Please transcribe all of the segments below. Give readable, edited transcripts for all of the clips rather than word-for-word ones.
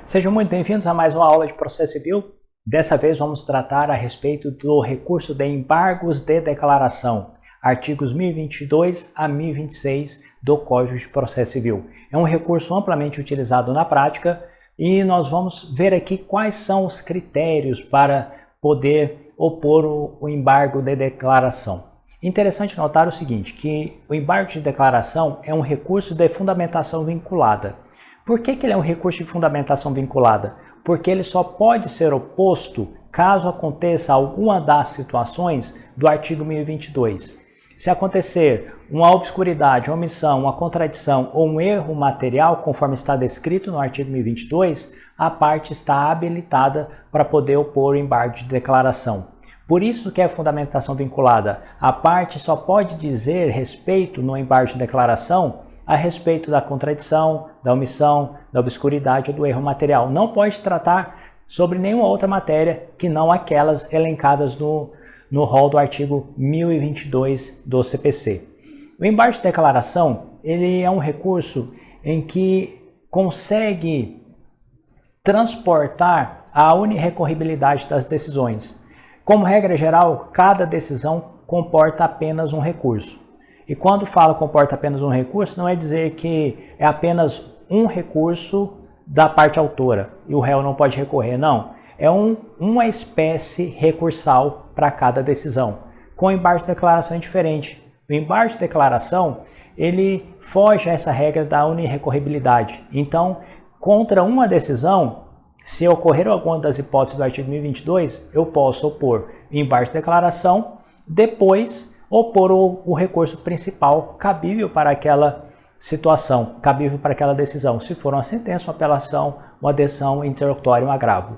Sejam muito bem-vindos a mais uma aula de processo civil. Dessa vez vamos tratar a respeito do recurso de embargos de declaração, artigos 1022 a 1026 do Código de Processo Civil. É um recurso amplamente utilizado na prática e nós vamos ver aqui quais são os critérios para poder opor o embargo de declaração. Interessante notar o seguinte, que o embargo de declaração é um recurso de fundamentação vinculada. Por que ele é um recurso de fundamentação vinculada? Porque ele só pode ser oposto caso aconteça alguma das situações do artigo 1022. Se acontecer uma obscuridade, uma omissão, uma contradição ou um erro material, conforme está descrito no artigo 1022, a parte está habilitada para poder opor o embargo de declaração. Por isso que é fundamentação vinculada. A parte só pode dizer respeito no embargo de declaração a respeito da contradição, da omissão, da obscuridade ou do erro material. Não pode tratar sobre nenhuma outra matéria que não aquelas elencadas no rol do artigo 1022 do CPC. O embargo de declaração ele é um recurso em que consegue transportar a unirrecorribilidade das decisões. Como regra geral, cada decisão comporta apenas um recurso. E quando falo comporta apenas um recurso, não é dizer que é apenas um recurso da parte autora e o réu não pode recorrer, não. É uma espécie recursal para cada decisão. Com o embargo de declaração é diferente. O embargo de declaração, ele foge a essa regra da unirrecorribilidade. Então, contra uma decisão, se ocorrer alguma das hipóteses do artigo 1022, eu posso opor o embargo de declaração, depois opor o recurso principal cabível para aquela situação, cabível para aquela decisão, se for uma sentença, uma apelação, uma decisão interlocutória, um agravo.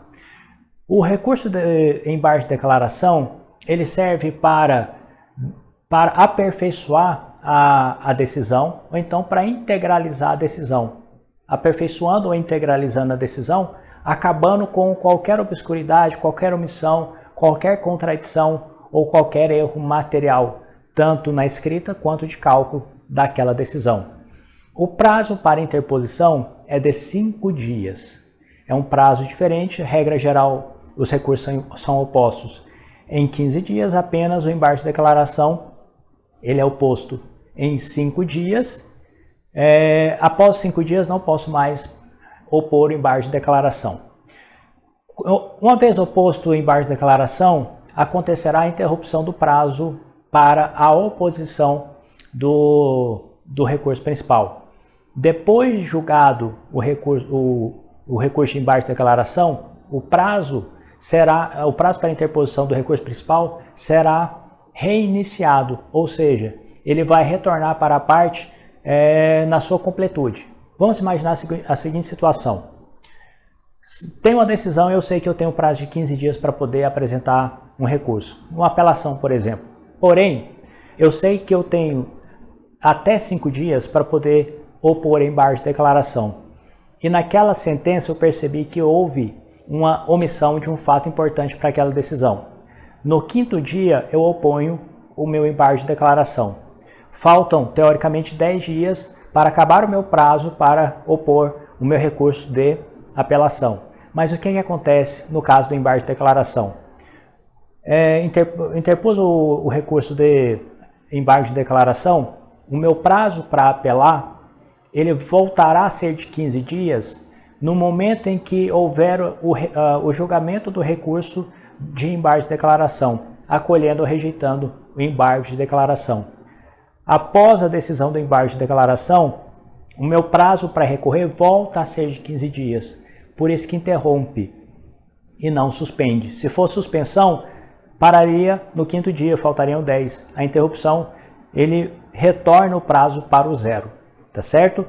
O recurso de embargo de declaração, ele serve para aperfeiçoar a decisão, ou então para integralizar a decisão, aperfeiçoando ou integralizando a decisão, acabando com qualquer obscuridade, qualquer omissão, qualquer contradição ou qualquer erro material, tanto na escrita quanto de cálculo daquela decisão. O prazo para interposição é de 5 dias. É um prazo diferente, regra geral, os recursos são opostos em 15 dias, apenas o embargo de declaração ele é oposto em 5 dias. Após 5 dias não posso mais opor o embargo de declaração. Uma vez oposto o embargo de declaração, acontecerá a interrupção do prazo para a oposição do recurso principal. Depois de julgado o recurso de embargo de declaração, o prazo para a interposição do recurso principal será reiniciado, ou seja, ele vai retornar para a parte na sua completude. Vamos imaginar a seguinte situação. Tem uma decisão, eu sei que eu tenho prazo de 15 dias para poder apresentar um recurso, uma apelação, por exemplo. Porém, eu sei que eu tenho até 5 dias para poder opor embargo de declaração. E naquela sentença eu percebi que houve uma omissão de um fato importante para aquela decisão. No 5º dia eu oponho o meu embargo de declaração. Faltam, teoricamente, 10 dias para acabar o meu prazo para opor o meu recurso de apelação. Mas o que acontece no caso do embargo de declaração? Interpôs o recurso de embargo de declaração, o meu prazo para apelar, ele voltará a ser de 15 dias no momento em que houver o julgamento do recurso de embargo de declaração, acolhendo ou rejeitando o embargo de declaração. Após a decisão do embargo de declaração, o meu prazo para recorrer volta a ser de 15 dias, por isso que interrompe e não suspende. Se for suspensão, pararia no 5º dia, faltariam 10. A interrupção, ele retorna o prazo para o 0, tá certo?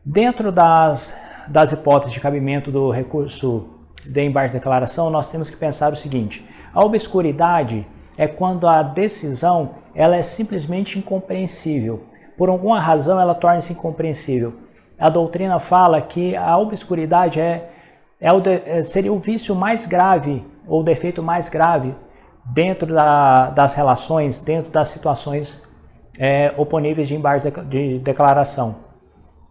Dentro das hipóteses de cabimento do recurso de embargo de declaração, nós temos que pensar o seguinte: a obscuridade é quando a decisão ela é simplesmente incompreensível. Por alguma razão ela torna-se incompreensível. A doutrina fala que a obscuridade seria o vício mais grave ou o defeito mais grave dentro das relações, dentro das situações oponíveis de embargo de declaração.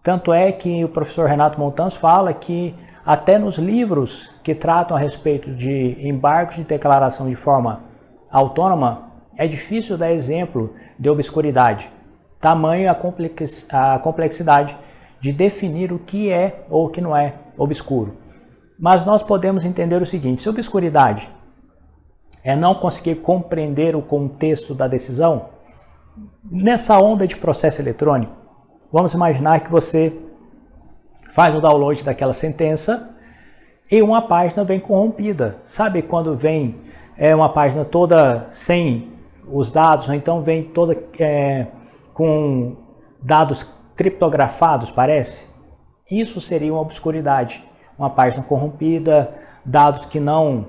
Tanto é que o professor Renato Montanz fala que até nos livros que tratam a respeito de embargos de declaração de forma autônoma, é difícil dar exemplo de obscuridade. Tamanho a complexidade de definir o que é ou o que não é obscuro. Mas nós podemos entender o seguinte: se obscuridade é não conseguir compreender o contexto da decisão, nessa onda de processo eletrônico, vamos imaginar que você faz o download daquela sentença e uma página vem corrompida. Sabe quando vem uma página toda sem os dados, ou então vem toda com dados criptografados, parece? Isso seria uma obscuridade, uma página corrompida, dados que não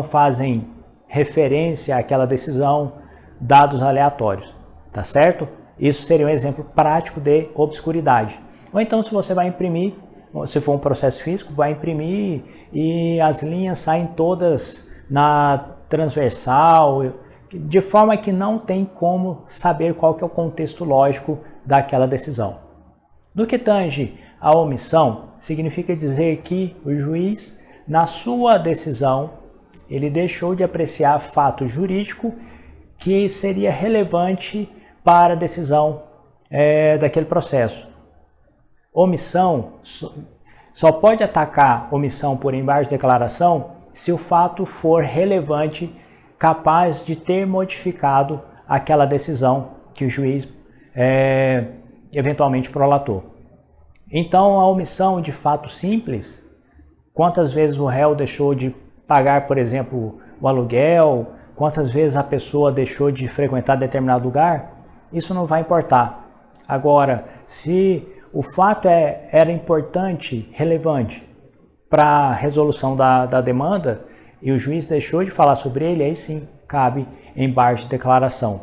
fazem referência àquela decisão, dados aleatórios, tá certo? Isso seria um exemplo prático de obscuridade. Ou então, se você vai imprimir, se for um processo físico, vai imprimir e as linhas saem todas na transversal, de forma que não tem como saber qual que é o contexto lógico daquela decisão. No que tange à omissão, significa dizer que o juiz, na sua decisão, ele deixou de apreciar fato jurídico que seria relevante para a decisão daquele processo. Omissão, só pode atacar omissão por embargo de declaração se o fato for relevante, capaz de ter modificado aquela decisão que o juiz eventualmente prolatou. Então, a omissão de fato simples, quantas vezes o réu deixou de pagar, por exemplo, o aluguel, quantas vezes a pessoa deixou de frequentar determinado lugar, isso não vai importar. Agora, se o fato era importante, relevante para a resolução da demanda e o juiz deixou de falar sobre ele, aí sim cabe embargo de declaração.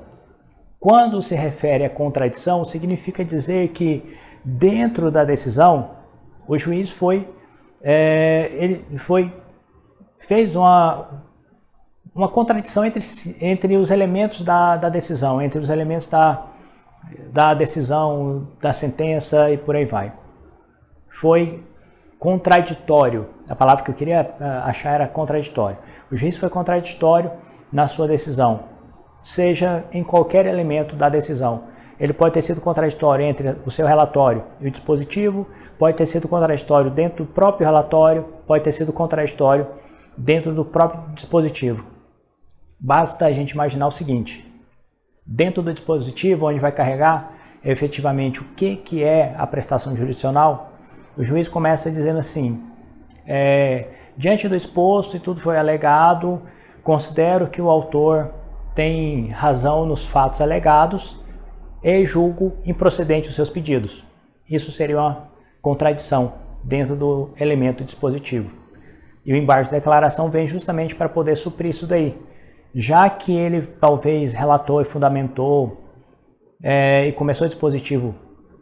Quando se refere à contradição, significa dizer que dentro da decisão o juiz fez uma contradição entre os elementos da decisão, entre os elementos da decisão, da sentença e por aí vai. Foi contraditório. A palavra que eu queria achar era contraditório. O juiz foi contraditório na sua decisão, seja em qualquer elemento da decisão. Ele pode ter sido contraditório entre o seu relatório e o dispositivo, pode ter sido contraditório dentro do próprio relatório, pode ter sido contraditório dentro do próprio dispositivo. Basta a gente imaginar o seguinte: dentro do dispositivo, onde vai carregar efetivamente o que é a prestação jurisdicional, o juiz começa dizendo assim: diante do exposto e tudo foi alegado, considero que o autor tem razão nos fatos alegados e julgo improcedente os seus pedidos. Isso seria uma contradição dentro do elemento dispositivo. E o embargo de declaração vem justamente para poder suprir isso daí. Já que ele talvez relatou e fundamentou e começou o dispositivo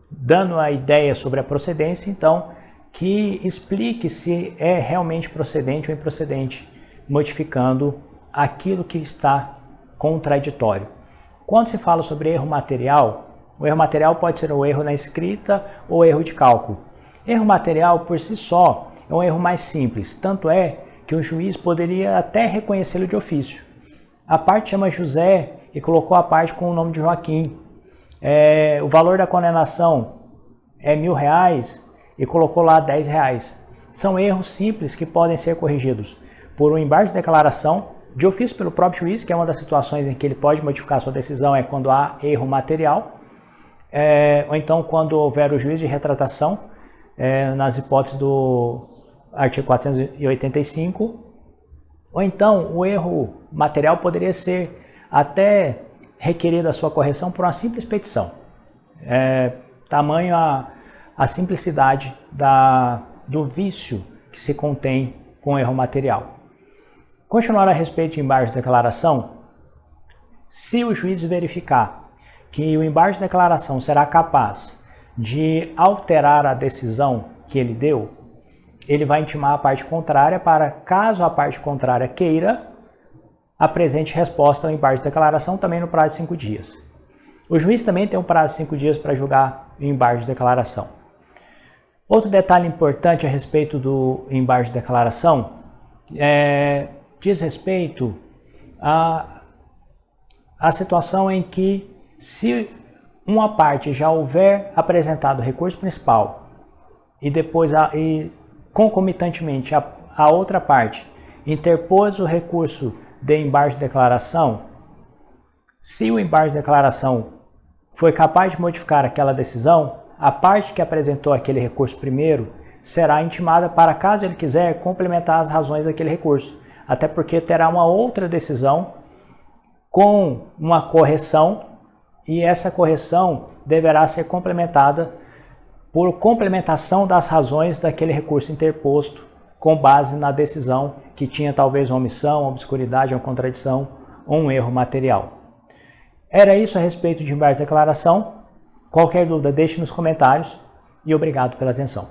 dando a ideia sobre a procedência, então que explique se é realmente procedente ou improcedente, modificando aquilo que está contraditório. Quando se fala sobre erro material, o erro material pode ser o erro na escrita ou erro de cálculo. Erro material por si só é um erro mais simples, tanto é que o juiz poderia até reconhecê-lo de ofício. A parte chama José e colocou a parte com o nome de Joaquim. O valor da condenação é R$1.000 e colocou lá R$10. São erros simples que podem ser corrigidos por um embargo de declaração, de ofício pelo próprio juiz, que é uma das situações em que ele pode modificar sua decisão, é quando há erro material, ou então quando houver o juízo de retratação, nas hipóteses do artigo 485, ou então o erro material poderia ser até requerida a sua correção por uma simples petição. Tamanho a simplicidade do vício que se contém com erro material. Continuar a respeito de embargo de declaração, se o juiz verificar que o embargo de declaração será capaz de alterar a decisão que ele deu, ele vai intimar a parte contrária para, caso a parte contrária queira, apresente resposta ao embargo de declaração também no prazo de 5 dias. O juiz também tem um prazo de 5 dias para julgar o embargo de declaração. Outro detalhe importante a respeito do embargo de declaração diz respeito à situação em que, se uma parte já houver apresentado o recurso principal e depois concomitantemente a outra parte interpôs o recurso de embargo de declaração, se o embargo de declaração foi capaz de modificar aquela decisão, a parte que apresentou aquele recurso primeiro será intimada para, caso ele quiser, complementar as razões daquele recurso, até porque terá uma outra decisão com uma correção, e essa correção deverá ser complementada por complementação das razões daquele recurso interposto, com base na decisão que tinha talvez uma omissão, uma obscuridade, uma contradição ou um erro material. Era isso a respeito de embargo de declaração. Qualquer dúvida, deixe nos comentários e obrigado pela atenção.